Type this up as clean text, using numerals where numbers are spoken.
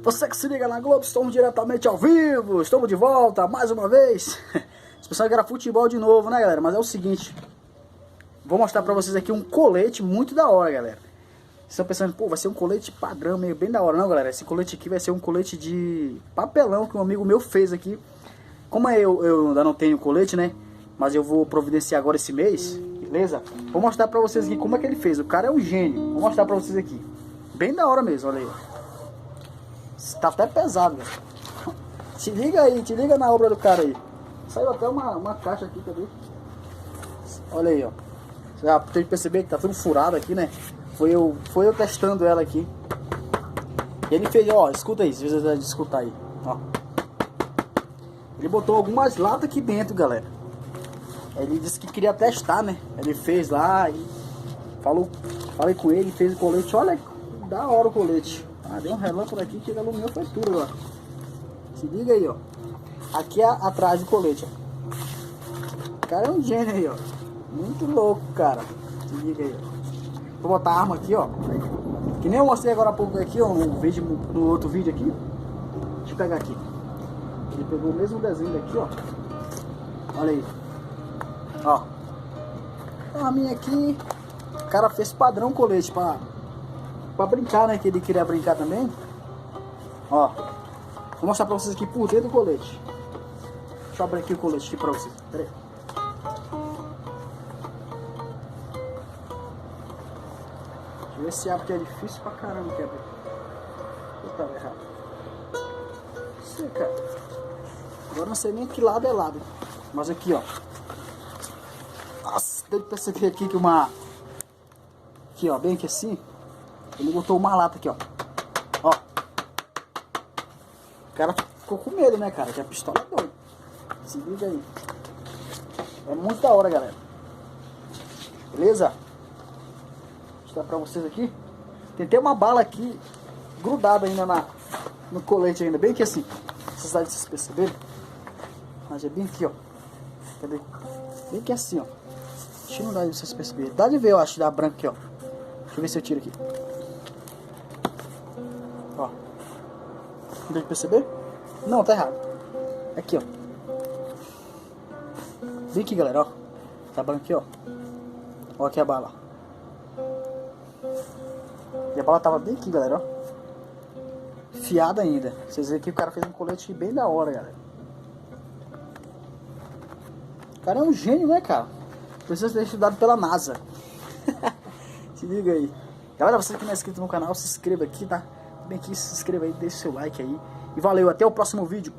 Você que se liga na Globo, estamos diretamente ao vivo, estamos de volta mais uma vez. Esse pessoal que era futebol de novo, né, galera? Mas é o seguinte, vou mostrar pra vocês aqui um colete muito da hora, galera. Vocês estão pensando, pô, vai ser um colete padrão, meio bem da hora. Não, galera, esse colete aqui vai ser um colete de papelão que um amigo meu fez aqui. Como eu ainda não tenho colete, né? Mas eu vou providenciar agora esse mês, beleza? Vou mostrar pra vocês aqui como é que ele fez. O cara é um gênio. Vou mostrar pra vocês aqui. Bem da hora mesmo, olha aí. Tá até pesado, velho. Te liga aí, te liga na obra do cara aí. Saiu até uma caixa aqui, cadê? Olha aí, ó. Você já tem que perceber que tá tudo furado aqui, né? Foi eu testando ela aqui. E ele fez, ó, escuta aí, se você quiser escutar aí, ó. Ele botou algumas latas aqui dentro, galera. Ele disse que queria testar, né? Ele fez lá e falei com ele, fez o colete. Olha, da hora o colete. Ah, deu um relâmpago aqui que ele alumiou, foi tudo, ó. Se liga aí, ó. Aqui é atrás do colete, ó. O cara é um gênio aí, ó. Muito louco, cara. Se liga aí, ó. Vou botar a arma aqui, ó. Que nem eu mostrei agora há pouco aqui, ó. No outro vídeo aqui. Deixa eu pegar aqui. Ele pegou o mesmo desenho daqui, ó. Olha aí. Ó. A minha aqui. O cara fez padrão colete pra brincar, né? Que ele queria brincar também. Ó. Vou mostrar pra vocês aqui por dentro do colete. Deixa eu abrir aqui o colete aqui pra vocês. Pera aí. Deixa eu ver se abre, que é difícil pra caramba que abrir. Eu tava errado. Isso aí, cara. Agora não sei nem que lado é lado. Mas aqui, ó. Nossa, deu pra perceber aqui que uma... Aqui, ó, bem aqui assim. Ele botou uma lata aqui, ó. Ó. O cara ficou com medo, né, cara? Que a pistola é doida. Se liga aí. É muito da hora, galera. Beleza? Vou mostrar pra vocês aqui. Tem até uma bala aqui grudada ainda no colete ainda. Bem aqui assim. Vocês perceberem? Mas é bem aqui, ó. Cadê? Bem aqui assim, ó. Deixa eu não dar de vocês perceberem. Dá de ver, eu acho, da branca aqui, ó. Deixa eu ver se eu tiro aqui. Ó. Deu de perceber? Não, tá errado. Aqui, ó. Vem aqui, galera, ó. Tá branco aqui, ó. Ó aqui a bala. E a bala tava bem aqui, galera, ó. Fiada ainda. Vocês veem que o cara fez um colete bem da hora, galera. O cara é um gênio, né, cara? Precisa ter estudado pela NASA. Se liga aí. Galera, você que não é inscrito no canal, se inscreva aqui, tá? Bem aqui, se inscreva aí, deixa o seu like aí. E valeu, até o próximo vídeo.